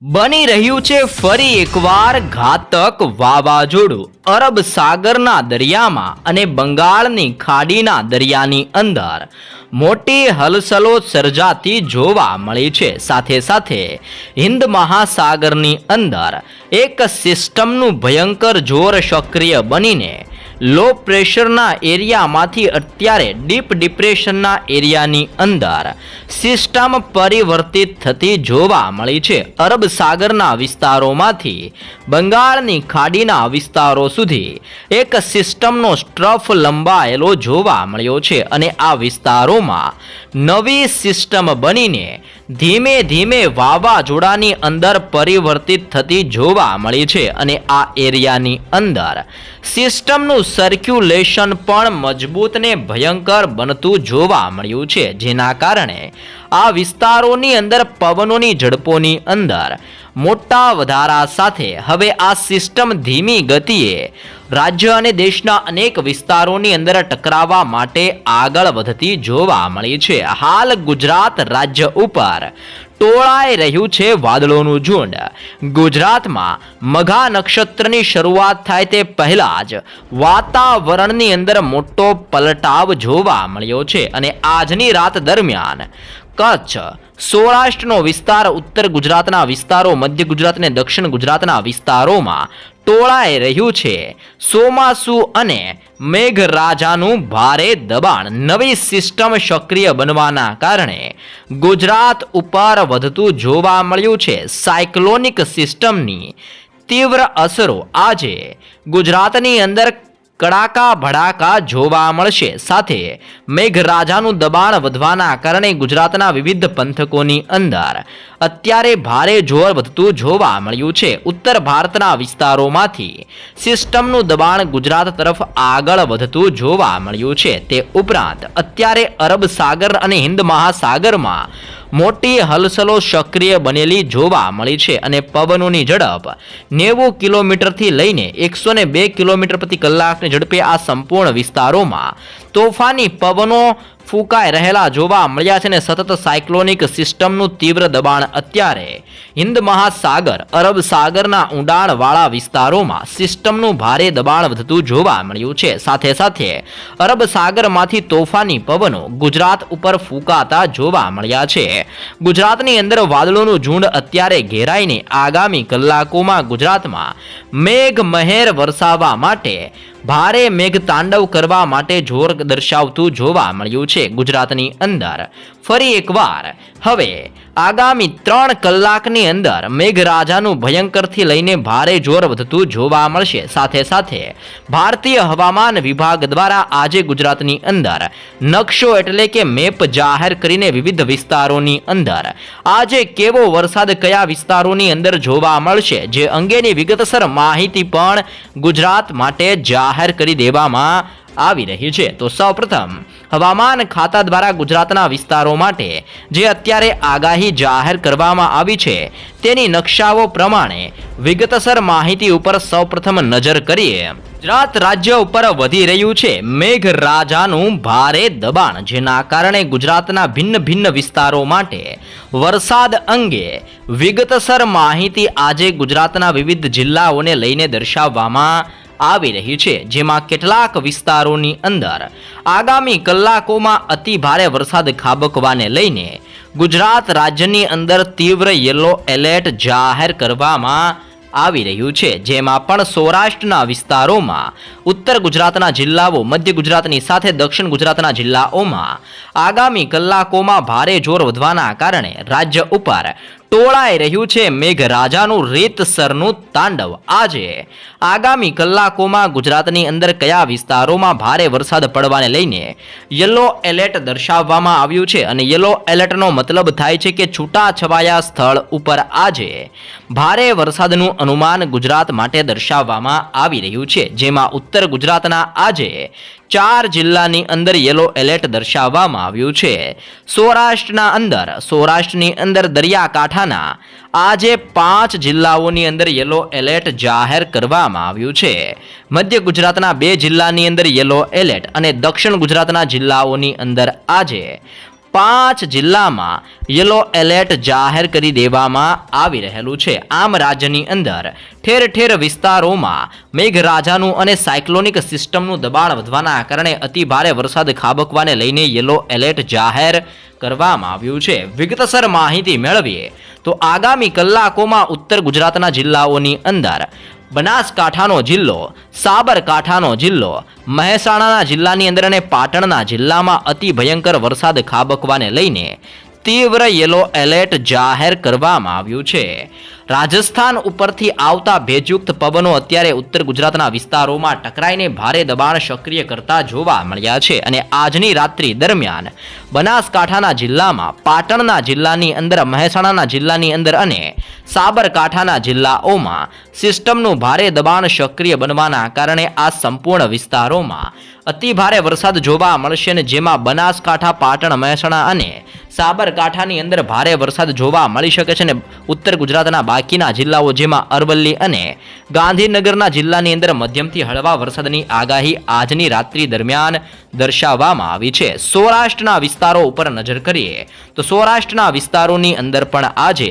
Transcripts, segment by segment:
બની રહ્યું છે ફરી એકવાર ઘાતક વાવાઝોડું અરબ સાગરના દરિયામાં અને બંગાળની ખાડીના દરિયાની અંદર મોટી હલચલો સર્જાતી જોવા મળી છે। સાથે સાથે હિન્દ મહાસાગરની અંદર એક સિસ્ટમનું ભયંકર જોર સક્રિય બનીને લો પ્રેશરના એરિયામાંથી અત્યારે ડીપ ડિપ્રેશનના એરિયાની અંદર સિસ્ટમ પરિવર્તિત થતી જોવા મળી છે। અરબ સાગરના વિસ્તારોમાંથી બંગાળની ખાડીના વિસ્તારો સુધી એક સિસ્ટમનો સ્ટ્રફ લંબાયેલો જોવા મળ્યો છે અને આ વિસ્તારોમાં નવી સિસ્ટમ બનીને ધીમે ધીમે વાવાઝોડાની અંદર પરિવર્તિત થતી જોવા મળી છે અને આ એરિયાની અંદર સિસ્ટમનું સર્ક્યુલેશન પણ મજબૂત ને ભયંકર બનતું જોવા મળ્યું છે, જેના કારણે આ વિસ્તારોની અંદર પવનોની ઝડપોની અંદર મોટા વધારા સાથે હવે આ સિસ્ટમ ધીમી ગતિએ રાજ્ય અને દેશના અનેક વિસ્તારોની અંદર ટકરાવવા માટે આગળ વધતી જોવા મળી છે। હાલ ગુજરાત રાજ્ય ઉપર ટોળાઈ રહ્યું છે વાદળોનું ઝુંડ। ગુજરાતમાં મઘા નક્ષત્રની શરૂઆત થાય તે પહેલા જ વાતાવરણની અંદર મોટો પલટાવ જોવા મળ્યો છે અને આજની રાત દરમિયાન કચ્છ, સૌરાષ્ટ્રનો વિસ્તાર, ઉત્તર ગુજરાતના વિસ્તારો, મધ્ય ગુજરાત અને દક્ષિણ ગુજરાતના વિસ્તારોમાં ટોળાઈ રહ્યું છે ચોમાસુ અને મેઘરાજાનું ભારે દબાણ। નવી સિસ્ટમ સક્રિય બનવાના કારણે ગુજરાત ઉપર વધતું જોવા મળ્યું છે સાયક્લોનિક સિસ્ટમની તીવ્ર અસરો આજે ગુજરાતની અંદર કડાકા ભડાકા જોવા મળશે। સાથે મેઘરાજાનું દબાણ વધવાના કારણે ગુજરાતના વિવિધ પંથકોની અંદર અત્યારે ભારે જોર વધતું જોવા મળ્યું છે। ઉત્તર ભારતના વિસ્તારોમાંથી સિસ્ટમનું દબાણ ગુજરાત તરફ આગળ વધતું જોવા મળ્યું છે। તે ઉપરાંત અત્યારે અરબ સાગર અને હિન્દ મહાસાગરમાં મોટી હલચલો સક્રિય બનેલી જોવા મળી છે અને પવનોની ઝડપ 90 કિલોમીટરથી લઈને 102 કિલોમીટર પ્રતિ કલાકની ઝડપે આ સંપૂર્ણ વિસ્તારોમાં તોફાની પવનો ફૂંકાઈ રહેલા જોવા મળ્યા છે અને સતત સાયક્લોનિક સિસ્ટમનું તીવ્ર દબાણ અત્યારે હિન્દ મહાસાગર, અરબ સાગરના ઊંડાણવાળા વિસ્તારોમાં સિસ્ટમનું ભારે દબાણ વધતું જોવા મળ્યું છે। સાથે સાથે અરબ સાગરમાંથી તોફાની પવનો ગુજરાત ઉપર ફૂંકાતા જોવા મળ્યા છે। ગુજરાતની અંદર વાદળોનું ઝુંડ અત્યારે ઘેરાઈને આગામી કલાકોમાં ગુજરાતમાં મેઘમહેર વરસાવવા માટે ભારે મેઘ તાંડવ કરવા માટે જોર દર્શાવતું જોવા મળ્યું છે। ગુજરાતની અંદર ફરી એકવાર હવે આગામી 3 કલાકની અંદર મેઘરાજાનું ભયંકરથી લઈને ભારે જોર વધતું જોવા મળશે। સાથે સાથે ભારતીય હવામાન વિભાગ દ્વારા આજે ગુજરાતની અંદર નકશો એટલે કે મેપ જાહેર કરીને વિવિધ વિસ્તારોની અંદર આજે કેવો વરસાદ કયા વિસ્તારોની અંદર જોવા મળશે જે અંગેની વિગતસર માહિતી પણ ગુજરાત માટે જાહેર કરી દેવામાં આવી રહી છે। તો સૌપ્રથમ હવામાન ખાતા દ્વારા ગુજરાતના વિસ્તારો માટે જે અત્યારે આગાહી જાહેર કરવામાં આવી છે તેની નકશાઓ પ્રમાણે વિગતસર માહિતી ઉપર સૌપ્રથમ નજર કરીએ। ગુજરાત રાજ્ય ઉપર વધી રહ્યું છે મેઘરાજાનું ભારે દબાણ, જેના કારણે ગુજરાતના ભિન્ન ભિન્ન વિસ્તારો માટે વરસાદ અંગે વિગતસર માહિતી આજે ગુજરાતના વિવિધ જિલ્લાઓને લઈને દર્શાવવામાં આવી રહી છે, જેમાં કેટલાક વિસ્તારોની અંદર આગામી કલાકોમાં અતિ ભારે વરસાદ ખાબકવાને લઈને ગુજરાત રાજ્યની અંદર તીવ્ર યલો એલર્ટ જાહેર કરવામાં આવી રહ્યું છે, જેમાં પણ સૌરાષ્ટ્રના વિસ્તારોમાં, ઉત્તર ગુજરાતના જિલ્લાઓ, મધ્ય ગુજરાતની સાથે દક્ષિણ ગુજરાતના જિલ્લાઓમાં આગામી કલાકોમાં ભારે જોર વધવાના કારણે રાજ્ય ઉપર ટોળાઈ રહ્યું છે મેઘરાજાનું રીતસરનું તાંડવ। આજે આગામી કલાકોમાં ગુજરાતની અંદર કયા વિસ્તારોમાં ભારે વરસાદ પડવાને લઈને યલો એલર્ટ દર્શાવવામાં આવ્યું છે અને યલો એલર્ટનો મતલબ થાય છે કે છૂટાછવાયા સ્થળ ઉપર આજે ભારે વરસાદનું અનુમાન ગુજરાત માટે દર્શાવવામાં આવી રહ્યું છે, જેમાં ઉત્તર ગુજરાતના આજે 4 જિલ્લાની અંદર યલો એલર્ટ દર્શાવવામાં આવ્યું છે। સૌરાષ્ટ્રની અંદર દરિયાકાંઠાના આજે 5 જિલ્લાઓની અંદર યલો એલર્ટ જાહેર કરવામાં આવ્યું છે। મધ્ય ગુજરાતના 2 જિલ્લાની અંદર યલો એલર્ટ અને દક્ષિણ ગુજરાતના જિલ્લાઓની અંદર આજે 5 જિલ્લામાં યલો એલર્ટ જાહેર કરી દેવામાં આવી રહેલું છે. આમ રાજ્યની અંદર ઠેર ઠેર વિસ્તારોમાં મેઘરાજાનું અને સાયક્લોનિક સિસ્ટમનું દબાણ વધવાના કારણે અતિભારે વરસાદ ખાબકવાને લઈને યલો એલર્ટ જાહેર કરવામાં આવ્યું છે. વિગતસર માહિતી મેળવીએ તો આગામી કલાકોમાં ઉત્તર ગુજરાતના જિલ્લાઓની અંદર બનાસકાંઠાનો જિલ્લો, સાબરકાંઠાનો જિલ્લો, મહેસાણાના જિલ્લાની અંદર અને પાટણના જિલ્લામાં અતિ ભયંકર વરસાદ ખાબકવાને લઈને તીવ્ર યલો એલર્ટ જાહેર કરવામાં આવ્યું છે. રાજસ્થાન ઉપરથી આવતા ભેજયુક્ત પવનો અત્યારે ઉત્તર ગુજરાતના વિસ્તારોમાં ટકરાઈને ભારે દબાણ સક્રિય કરતા જોવા મળ્યા છે અને આજની રાત્રિ દરમિયાન બનાસકાંઠાના જિલ્લામાં, પાટણના જિલ્લાની અંદર, મહેસાણાના જિલ્લાની અંદર અને સાબરકાંઠાના જિલ્લાઓમાં સિસ્ટમનું ભારે દબાણ સક્રિય બનવાના કારણે આ સંપૂર્ણ વિસ્તારોમાં અતિભારે વરસાદ જોવા મળશે અને જેમાં બનાસકાંઠા, પાટણ, મહેસાણા અને સાબરકાંઠાની અંદર ભારે વરસાદ જોવા મળી શકે છે અને ઉત્તર ગુજરાતના બાકીના જિલ્લાઓ જેમાં અરવલ્લી અને ગાંધીનગરના જિલ્લાની અંદર મધ્યમથી હળવા વરસાદની આગાહી આજની રાત્રિ દરમિયાન દર્શાવવામાં આવી છે. સૌરાષ્ટ્રના વિસ્તારો ઉપર નજર કરીએ તો સૌરાષ્ટ્રના વિસ્તારોની અંદર પણ આજે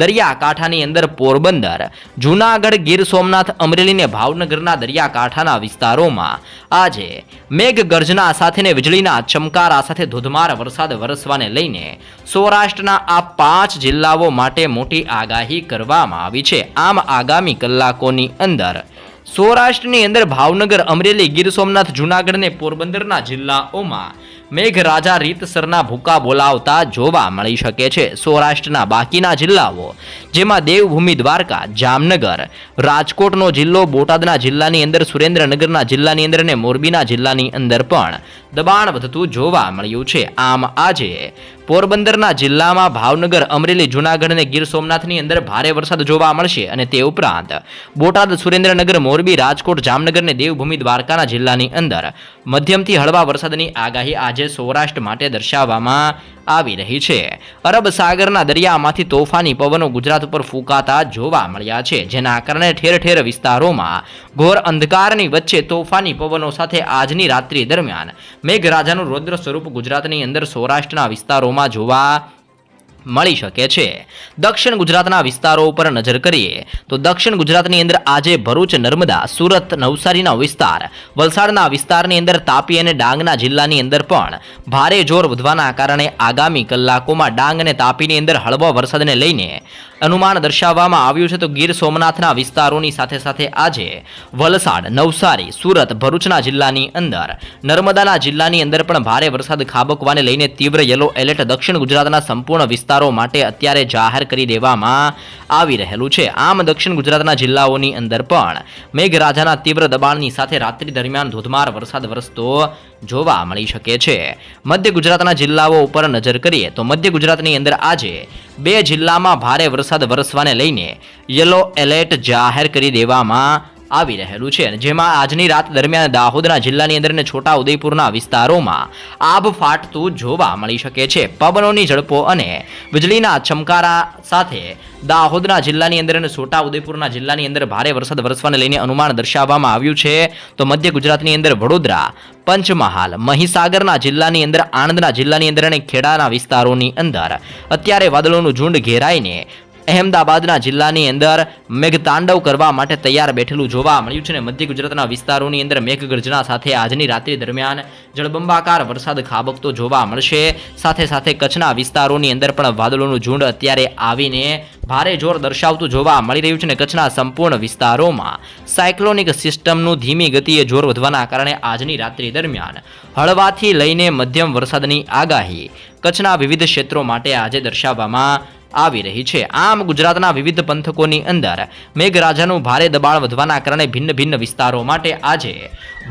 દરિયાકાંઠાની અંદર પોરબંદર, જૂનાગઢ, ગીર સોમનાથ, અમરેલી અને ભાવનગરના દરિયાકાંઠાના વિસ્તારોમાં આજે મેઘગર્જના સાથે ને વીજળીના ચમકારા સાથે ધોધમાર વરસાદ વરસવાને લઈને સૌરાષ્ટ્રના આ 5 જિલ્લાઓ માટે મોટી આગાહી કરવામાં આવી છે. આમ આગામી કલાકોની અંદર સૌરાષ્ટ્રની અંદર ભાવનગર, અમરેલી, ગીર સોમનાથ, જૂનાગઢ અને પોરબંદરના જિલ્લાઓમાં મેઘરાજા રીતસરના ભૂકા બોલાવતા જોવા મળી શકે છે. સૌરાષ્ટ્રના બાકીના જિલ્લાઓ જેમાં દેવભૂમિ દ્વારકા, જામનગર, રાજકોટનો જિલ્લો, બોટાદના જિલ્લાની અંદર, સુરેન્દ્રનગરના જિલ્લાની અંદર અને મોરબીના જિલ્લાની અંદર પણ દબાણ વધતું જોવા મળ્યું છે. આમ આજે પોરબંદરના જિલ્લામાં ભાવનગર, અમરેલી, જૂનાગઢ અને ગીર સોમનાથની અંદર ભારે વરસાદ જોવા મળશે અને તે ઉપરાંત બોટાદ, સુરેન્દ્રનગર, મોરબી, રાજકોટ, જામનગર અને દેવભૂમિ દ્વારકાના જિલ્લાની અંદર મધ્યમથી હળવા વરસાદની આગાહી આજે સૌરાષ્ટ્ર માટે દર્શાવવામાં આવી રહી છે. અરબ સાગરના દરિયામાંથી તોફાની પવનો ગુજરાત ઉપર ફૂંકાતા જોવા મળ્યા છે, જેના કારણે ઠેર ઠેર વિસ્તારોમાં ઘોર અંધકારની વચ્ચે તોફાની પવનો સાથે આજની રાત્રિ દરમિયાન મેઘરાજાનું રૌદ્ર સ્વરૂપ ગુજરાતની અંદર સૌરાષ્ટ્રના વિસ્તારોમાં જોવા મળી શકે છે. દક્ષિણ ગુજરાતના વિસ્તારો ઉપર નજર કરીએ તો દક્ષિણ ગુજરાતની અંદર આજે ભરૂચ, નર્મદા, સુરત, નવસારીનો વિસ્તાર, વલસાડના વિસ્તારની અંદર, તાપી અને ડાંગના જિલ્લાની અંદર પણ ભારે જોર વધવાના કારણે આગામી કલાકોમાં ડાંગ અને તાપીની અંદર હળવો વરસાદને લઈને અનુમાન દર્શાવવામાં આવ્યું છે. તો ગીર સોમનાથના વિસ્તારોની સાથે સાથે આજે વલસાડ, નવસારી, સુરત, ભરૂચના જિલ્લાની અંદર, નર્મદાના જિલ્લાની અંદર પણ ભારે વરસાદ ખાબકવાને લઈને તીવ્ર યલો એલર્ટ દક્ષિણ ગુજરાતના સંપૂર્ણ વિસ્તારો માટે અત્યારે જાહેર કરી દેવામાં આવી રહેલું છે. આમ દક્ષિણ ગુજરાતના જિલ્લાઓની અંદર પણ મેઘરાજાના તીવ્ર દબાણની સાથે રાત્રિ દરમિયાન ધોધમાર વરસાદ વરસતો જોવા મળી શકે છે. મધ્ય ગુજરાતના જિલ્લાઓ ઉપર નજર કરીએ તો મધ્ય ગુજરાતની અંદર આજે 2 જિલ્લામાં ભારે વરસાદ વરસવાને લઈને યલો એલર્ટ જાહેર કરી દેવામાં આવી રહેલું છે, જેમાં આજની રાત દરમિયાન દાહોદના જિલ્લાની અંદર અને છોટા ઉદેપુરના વિસ્તારોમાં આભ ફાટતું જોવા મળી શકે છે. પવનોની ઝડપો અને વીજળીના ચમકારા સાથે દાહોદના જિલ્લાની અંદર અને છોટા ઉદેપુરના જિલ્લાની અંદર ભારે વરસાદ વરસવાને લઈને અનુમાન દર્શાવવામાં આવ્યું છે. તો મધ્ય ગુજરાતની અંદર વડોદરા, પંચમહાલ, મહીસાગરના જિલ્લાની અંદર, આણંદના જિલ્લાની અંદર અને ખેડાના વિસ્તારોની અંદર અત્યારે વાદળોનું ઝુંડ ઘેરાઈને અહેમદાબાદના જિલ્લાની અંદર મેઘતાંડવ કરવા માટે તૈયાર બેઠેલું જોવા મળ્યું છે અને મધ્ય ગુજરાતના વિસ્તારોની અંદર મેઘગર્જના સાથે આજની રાત્રિ દરમિયાન જળબંબાકાર વરસાદ ખાબકતો જોવા મળશે. સાથે સાથે કચ્છના વિસ્તારોની અંદર પણ વાદળોનું ઝુંડ અત્યારે આવીને ભારે જોર દર્શાવતું જોવા મળી રહ્યું છે અને કચ્છના સંપૂર્ણ વિસ્તારોમાં સાયક્લોનિક સિસ્ટમનું ધીમી ગતિએ જોર વધવાના કારણે આજની રાત્રિ દરમિયાન હળવાથી લઈને મધ્યમ વરસાદની આગાહી કચ્છના વિવિધ ક્ષેત્રો માટે આજે દર્શાવવામાં આવી રહી છે. આમ ગુજરાતના વિવિધ પંથકોની અંદર મેઘરાજાનું ભારે દબાણ વધવાના કારણે ભિન્ન ભિન્ન વિસ્તારો માટે આજે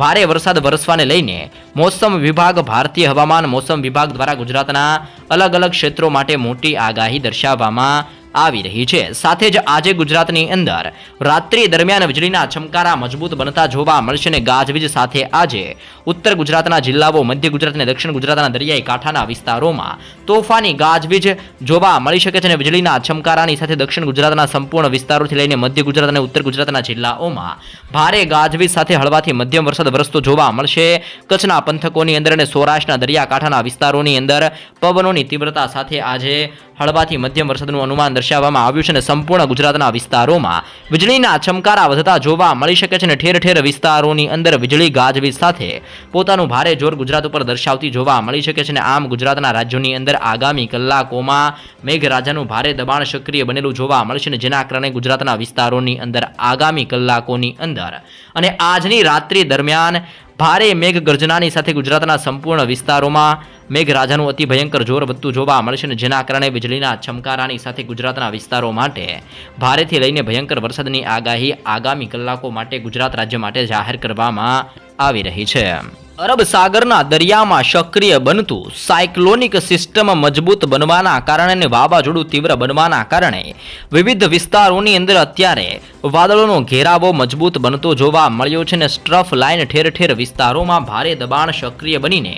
ભારે વરસાદ વરસવાને લઈને મોસમ વિભાગ, ભારતીય હવામાન મોસમ વિભાગ દ્વારા ગુજરાતના અલગ અલગ ક્ષેત્રો માટે મોટી આગાહી દર્શાવવામાં આવી રહી છે। સાથે જ આજે ગુજરાતની અંદર રાત્રિ દરમિયાન વીજળીના ચમકારા મજબૂત બનતા જોવા મળશે અને ગાજવીજ સાથે આજે ઉત્તર ગુજરાતના જિલ્લાઓ, મધ્ય ગુજરાત અને દક્ષિણ ગુજરાતના દરિયાઈ કાંઠાના વિસ્તારોમાં તોફાની ગાજવીજ જોવા મળી શકે છે અને વીજળીના ચમકારાની સાથે દક્ષિણ ગુજરાતના સંપૂર્ણ વિસ્તારોથી લઈને મધ્ય ગુજરાત અને ઉત્તર ગુજરાતના જિલ્લાઓમાં ભારે ગાજવીજ સાથે હળવાથી મધ્યમ વરસાદ વરસતો જોવા મળશે। કચ્છના પંથકોની અંદર અને સૌરાષ્ટ્રના દરિયાકાંઠાના વિસ્તારોની અંદર પવનોની તીવ્રતા સાથે આજે હળવાથી મધ્યમ વરસાદનું અનુમાન દર્શાવવામાં આવ્યું છે અને સંપૂર્ણ ગુજરાતના વિસ્તારોમાં વીજળીના ચમકારા વધતા જોવા મળી શકે છે અને ઠેર ઠેર વિસ્તારોની અંદર વીજળી ગાજવીજ સાથે પોતાનું ભારે જોર ગુજરાત ઉપર દર્શાવતી જોવા મળી શકે છે અને આમ ગુજરાતના રાજ્યોની અંદર આગામી કલાકોમાં મેઘરાજાનું ભારે દબાણ સક્રિય બનેલું જોવા મળશે અને જેના કારણે ગુજરાતના વિસ્તારોની અંદર આગામી કલાકોની અંદર અને આજની રાત્રિ દરમિયાન ભારે મેઘ ગર્જનાની સાથે ગુજરાતના સંપૂર્ણ વિસ્તારોમાં મેઘરાજાનું અતિ ભયંકર જોર વધતું જોવા મળશે અને જેના કારણે વીજળીના ચમકારાની સાથે ગુજરાતના વિસ્તારો માટે ભારેથી લઈને ભયંકર વરસાદની આગાહી આગામી કલાકો માટે ગુજરાત રાજ્ય માટે જાહેર કરવામાં આવી રહી છે। અરબ સાગરના દરિયામાં સક્રિય બનતું સાયક્લોનિક સિસ્ટમ મજબૂત બનવાના કારણે અને વાવાઝોડું તીવ્ર બનવાના કારણે વિવિધ વિસ્તારોની અંદર અત્યારે વાદળોનો ઘેરાવો મજબૂત બનતો જોવા મળ્યો છે અને સ્ટ્રફ લાઇન ઠેર ઠેર વિસ્તારોમાં ભારે દબાણ સક્રિય બનીને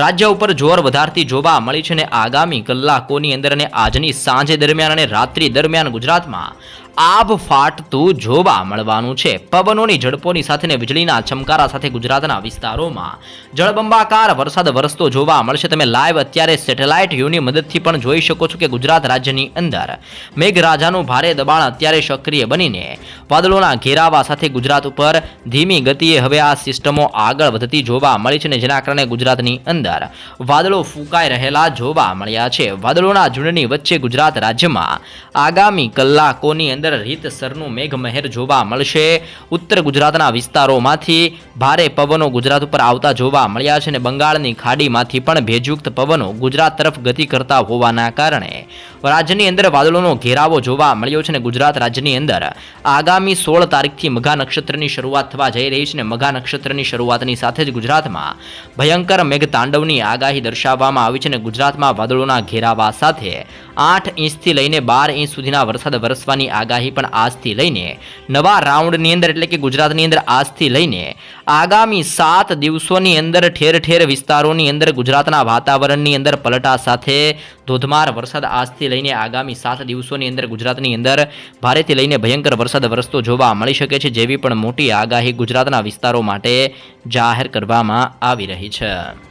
રાજ્ય ઉપર જોર વધારતી જોવા મળી છે અને આગામી કલાકોની અંદર અને આજની સાંજે દરમિયાન અને રાત્રિ દરમિયાન ગુજરાતમાં આભ ફાટતું જોવા મળવાનું છે। પવનોની ઝડપોની સાથે વીજળીના ચમકારા સાથે ગુજરાતના વિસ્તારોમાં જળબંબાકાર વરસાદ વરસતો જોવા મળશે। તમે લાઈવ અત્યારે સેટેલાઇટ વ્યૂની મદદથી પણ જોઈ શકો છો કે ગુજરાત રાજ્યની અંદર મેઘરાજાનું ભારે દબાણ અત્યારે સક્રિય બનીને વાદળોના ઘેરાવા સાથે ગુજરાત ઉપર ધીમી ગતિએ હવે આ સિસ્ટમો આગળ વધતી જોવા મળી છે અને જેના કારણે ગુજરાતની અંદર વાદળો ફૂંકાઈ રહેલા જોવા મળ્યા છે। વાદળોના ઝુંડની વચ્ચે ગુજરાત રાજ્યમાં આગામી કલાકોની અંદર રીતસરનું મેઘમહેર જોવા મળશે। ઉત્તર ગુજરાતના વિસ્તારોમાંથી ભારે પવનો ગુજરાત ઉપર આવતા જોવા મળ્યા છે અને બંગાળની ખાડીમાંથી પણ ભેજયુક્ત પવનો ગુજરાત તરફ ગતિ કરતા હોવાના કારણે રાજ્યની અંદર વાદળોનો ઘેરાવો જોવા મળ્યો છે અને ગુજરાત રાજ્યની અંદર આગામી 16 તારીખથી મઘા નક્ષત્રની શરૂઆત થવા જઈ રહી છે અને મઘા નક્ષત્રની શરૂઆતની સાથે જ ગુજરાતમાં ભયંકર મેઘતાંડવની આગાહી દર્શાવવામાં આવી છે અને ગુજરાતમાં વાદળોના ઘેરાવા સાથે 8 ઇંચથી લઈને 12 ઇંચ સુધીના વરસાદ વરસવાની આગાહી પણ આજથી લઈને નવા રાઉન્ડની અંદર એટલે કે ગુજરાતની અંદર આજથી લઈને આગામી 7 દિવસોની અંદર ઠેર ઠેર વિસ્તારોની અંદર ગુજરાતના વાતાવરણની અંદર પલટા સાથે ધોધમાર વરસાદ આજથી લઈને આગામી 7 દિવસોની અંદર ગુજરાતની અંદર ભારેથી લઈને ભયંકર વરસાદ વરસતો જોવા મળી શકે છે જેવી પણ મોટી આગાહી ગુજરાતના વિસ્તારો માટે જાહેર કરવામાં આવી રહી છે।